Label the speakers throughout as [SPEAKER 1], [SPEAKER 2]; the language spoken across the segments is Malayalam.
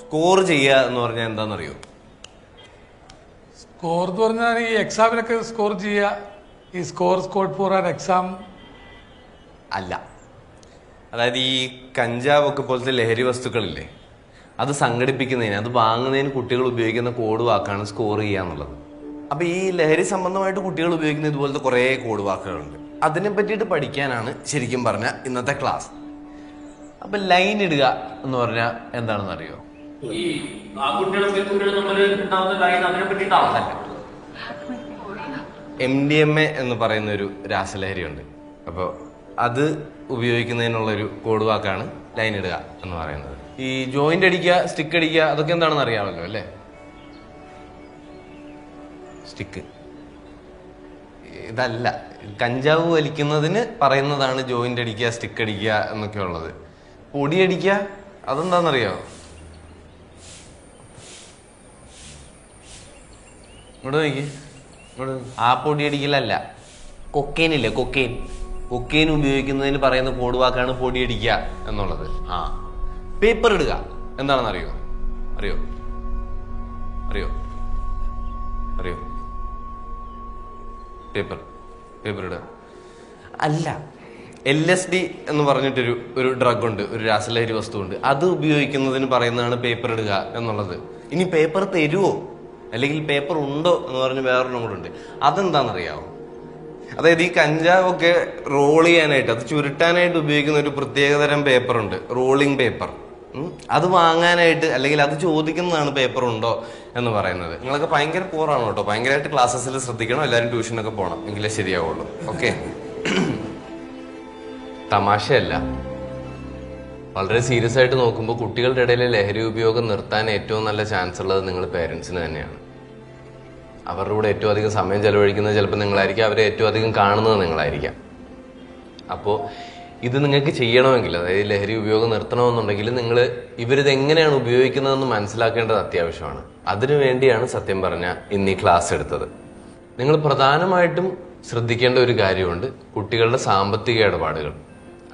[SPEAKER 1] സ്കോർ ചെയ്യുക എന്ന് പറഞ്ഞാൽ എന്താണെന്നറിയോ?
[SPEAKER 2] സ്കോർ എന്ന് പറഞ്ഞാൽ ഈ എക്സാമിനൊക്കെ സ്കോർ ചെയ്യുക, ഈ സ്കോർഡ് ഫോർ ആൻ എക്സാം
[SPEAKER 1] അല്ല. അതായത് ഈ കഞ്ചാവൊക്കെ പോലത്തെ ലഹരി വസ്തുക്കളില്ലേ, അത് സംഘടിപ്പിക്കുന്നതിന്, അത് വാങ്ങുന്നതിന് കുട്ടികൾ ഉപയോഗിക്കുന്ന കോഡ് വാക്കാണ് സ്കോർ ചെയ്യുക എന്നുള്ളത്. അപ്പൊ ഈ ലഹരി സംബന്ധമായിട്ട് കുട്ടികൾ ഉപയോഗിക്കുന്ന ഇതുപോലത്തെ കുറേ കോഡ് വാക്കുകളുണ്ട്. അതിനെ പറ്റിയിട്ട് പഠിക്കാനാണ് ശരിക്കും പറഞ്ഞ ഇന്നത്തെ ക്ലാസ്. അപ്പൊ ലൈൻ ഇടുക എന്ന് പറഞ്ഞാൽ എന്താണെന്ന് അറിയോ? MDMA എന്ന് പറയുന്ന ഒരു രാസലഹരി ഉണ്ട്. അപ്പോൾ അത് ഉപയോഗിക്കുന്നതിനുള്ളൊരു കോഡ് വാക്കാണ് ലൈൻ ഇടുക എന്ന് പറയുന്നത്. ഈ ജോയിന്റ് അടിക്കുക, സ്റ്റിക്ക് അടിക്കുക, അതൊക്കെ എന്താണെന്ന് അറിയാമല്ലോ അല്ലേ? സ്റ്റിക്ക് ഇതല്ല. കഞ്ചാവ് വലിക്കുന്നതിന് പറയുന്നതാണ് ജോയിന്റ് അടിക്കുക, സ്റ്റിക്ക് അടിക്കുക എന്നൊക്കെ ഉള്ളത്. പൊടി അടിക്കുക അതെന്താണെന്നറിയോ? ഇവിടെ നോക്കി, ആ പൊടി അടിക്കലല്ല, കൊക്കെയിൻ ഇല്ലേ, കൊക്കെയിൻ ഉപയോഗിക്കുന്നതിന് പറയുന്ന കോഡ് വാക്കാണ് പൊടി അടിക്കുക എന്നുള്ളത്. പേപ്പർ ഇടുക എന്താണെന്ന് അറിയോ? അറിയോ അറിയോ അറിയോ പേപ്പർ ഇടുക അല്ല. LSD എന്ന് പറഞ്ഞിട്ടൊരു ഡ്രഗ് ഉണ്ട്, ഒരു രാസലഹരി വസ്തുണ്ട്. അത് ഉപയോഗിക്കുന്നതിന് പറയുന്നതാണ് പേപ്പർ ഇടുക എന്നുള്ളത്. ഇനി പേപ്പർ തരുവോ അല്ലെങ്കിൽ പേപ്പർ ഉണ്ടോ എന്ന് പറഞ്ഞ് വേറൊരെണ്ണം കൂടെ ഉണ്ട്. അതെന്താണെന്നറിയാവോ? അതായത് ഈ കഞ്ചാവൊക്കെ റോൾ ചെയ്യാനായിട്ട്, അത് ചുരുട്ടാനായിട്ട് ഉപയോഗിക്കുന്ന ഒരു പ്രത്യേകതരം പേപ്പറുണ്ട്, റോളിംഗ് പേപ്പർ. അത് വാങ്ങാനായിട്ട് അല്ലെങ്കിൽ അത് ചോദിക്കുന്നതാണ് പേപ്പർ ഉണ്ടോ എന്ന് പറയുന്നത്. നിങ്ങളൊക്കെ ഭയങ്കര പോറാണ് കേട്ടോ. ഭയങ്കരമായിട്ട് ക്ലാസ്സസിൽ ശ്രദ്ധിക്കണം. എല്ലാവരും ട്യൂഷനൊക്കെ പോകണം, എങ്കിലേ ശരിയാവുള്ളൂ. ഓക്കെ, തമാശയല്ല. വളരെ സീരിയസ് ആയിട്ട് നോക്കുമ്പോൾ കുട്ടികളുടെ ഇടയിലെ ലഹരി ഉപയോഗം നിർത്താൻ ഏറ്റവും നല്ല ചാൻസ് ഉള്ളത് നിങ്ങൾ പേരൻസിന് തന്നെയാണ്. അവരുടെ കൂടെ ഏറ്റവും അധികം സമയം ചെലവഴിക്കുന്നത് ചിലപ്പോൾ നിങ്ങളായിരിക്കാം, അവരെ ഏറ്റവും അധികം കാണുന്നത് നിങ്ങളായിരിക്കാം. അപ്പോൾ ഇത് നിങ്ങൾക്ക് ചെയ്യണമെങ്കിൽ, അതായത് ലഹരി ഉപയോഗം നിർത്തണമെന്നുണ്ടെങ്കിൽ നിങ്ങൾ ഇവരിത് എങ്ങനെയാണ് ഉപയോഗിക്കുന്നതെന്ന് മനസ്സിലാക്കേണ്ടത് അത്യാവശ്യമാണ്. അതിനുവേണ്ടിയാണ് സത്യം പറഞ്ഞാൽ ഇന്ന് ഈ ക്ലാസ് എടുത്തത്. നിങ്ങൾ പ്രധാനമായിട്ടും ശ്രദ്ധിക്കേണ്ട ഒരു കാര്യമുണ്ട്, കുട്ടികളുടെ സാമ്പത്തിക ഇടപാടുകൾ.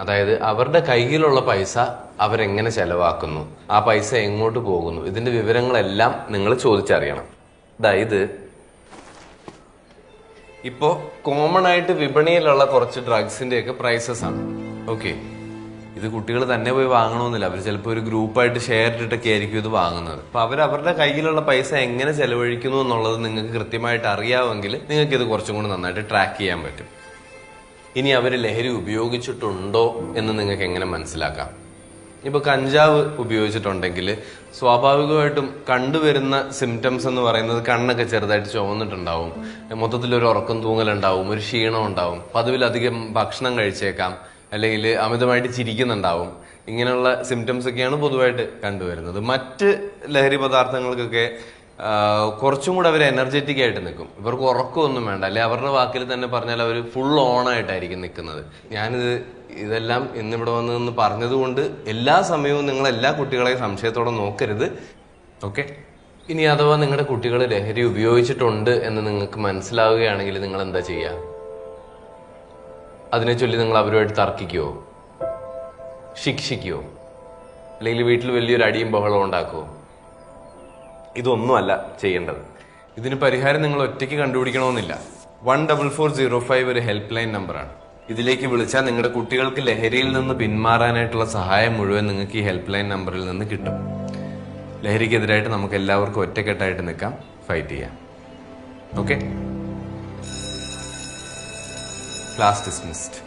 [SPEAKER 1] അതായത് അവരുടെ കയ്യിലുള്ള പൈസ അവരെങ്ങനെ ചെലവാക്കുന്നു, ആ പൈസ എങ്ങോട്ട് പോകുന്നു, ഇതിന്റെ വിവരങ്ങളെല്ലാം നിങ്ങൾ ചോദിച്ചറിയണം. അതായത് ഇപ്പോ കോമൺ ആയിട്ട് വിപണിയിലുള്ള കുറച്ച് ഡ്രഗ്സിന്റെ ഒക്കെ പ്രൈസസ് ആണ്. ഓക്കെ, ഇത് കുട്ടികൾ തന്നെ പോയി വാങ്ങണമെന്നില്ല. അവർ ചിലപ്പോൾ ഒരു ഗ്രൂപ്പായിട്ട് ഷെയർ ഇട്ടിട്ടൊക്കെ ആയിരിക്കും ഇത് വാങ്ങുന്നത്. അപ്പൊ അവരുടെ കയ്യിലുള്ള പൈസ എങ്ങനെ ചെലവഴിക്കുന്നു എന്നുള്ളത് നിങ്ങൾക്ക് കൃത്യമായിട്ട് അറിയാമെങ്കിൽ നിങ്ങൾക്ക് ഇത് കുറച്ചും കൂടി നന്നായിട്ട് ട്രാക്ക് ചെയ്യാൻ പറ്റും. ഇനി അവർ ലഹരി ഉപയോഗിച്ചിട്ടുണ്ടോ എന്ന് നിങ്ങൾക്ക് എങ്ങനെ മനസ്സിലാക്കാം? ഇപ്പൊ കഞ്ചാവ് ഉപയോഗിച്ചിട്ടുണ്ടെങ്കിൽ സ്വാഭാവികമായിട്ടും കണ്ടുവരുന്ന സിംറ്റംസ് എന്ന് പറയുന്നത് കണ്ണൊക്കെ ചെറുതായിട്ട് ചുവന്നിട്ടുണ്ടാവും, മൊത്തത്തിലൊരു ഉറക്കം തൂങ്ങലുണ്ടാവും, ഒരു ക്ഷീണം ഉണ്ടാവും, പതിവിലധികം ഭക്ഷണം കഴിച്ചേക്കാം, അല്ലെങ്കിൽ അമിതമായിട്ട് ചിരിക്കുന്നുണ്ടാവും. ഇങ്ങനെയുള്ള സിംറ്റംസ് ഒക്കെയാണ് പൊതുവായിട്ട് കണ്ടുവരുന്നത്. മറ്റ് ലഹരി പദാർത്ഥങ്ങൾക്കൊക്കെ കുറച്ചും കൂടെ അവർ എനർജറ്റിക് ആയിട്ട് നിൽക്കും. ഇവർക്ക് ഉറക്കമൊന്നും വേണ്ട, അല്ലെ അവരുടെ വാക്കിൽ തന്നെ പറഞ്ഞാൽ അവർ ഫുൾ ഓൺ ആയിട്ടായിരിക്കും നിൽക്കുന്നത്. ഇതെല്ലാം ഇന്നിവിടെ വന്ന് പറഞ്ഞത് കൊണ്ട് എല്ലാ സമയവും നിങ്ങൾ എല്ലാ കുട്ടികളെയും സംശയത്തോടെ നോക്കരുത്. ഓക്കെ, ഇനി അഥവാ നിങ്ങളുടെ കുട്ടികൾ ലഹരി ഉപയോഗിച്ചിട്ടുണ്ട് എന്ന് നിങ്ങൾക്ക് മനസ്സിലാവുകയാണെങ്കിൽ നിങ്ങൾ എന്താ ചെയ്യുക? അതിനെ ചൊല്ലി നിങ്ങൾ അവരുമായിട്ട് തർക്കിക്കുവോ, ശിക്ഷിക്കുവോ, അല്ലെങ്കിൽ വീട്ടിൽ വലിയൊരു അടിയും ബഹളവും ഉണ്ടാക്കുവോ? ഇതൊന്നുമല്ല ചെയ്യേണ്ടത്. ഇതിന് പരിഹാരം നിങ്ങൾ ഒറ്റയ്ക്ക് കണ്ടുപിടിക്കണമെന്നില്ല. 14405 ഒരു ഹെൽപ്പ് ലൈൻ നമ്പറാണ്. ഇതിലേക്ക് വിളിച്ചാൽ നിങ്ങളുടെ കുട്ടികൾക്ക് ലഹരിയിൽ നിന്ന് പിന്മാറാനായിട്ടുള്ള സഹായം മുഴുവൻ നിങ്ങൾക്ക് ഈ ഹെൽപ്പ് ലൈൻ നമ്പറിൽ നിന്ന് കിട്ടും. ലഹരിക്കെതിരായിട്ട് നമുക്ക് എല്ലാവർക്കും ഒറ്റക്കെട്ടായിട്ട് നിൽക്കാം, ഫൈറ്റ് ചെയ്യാം. Okay, class dismissed.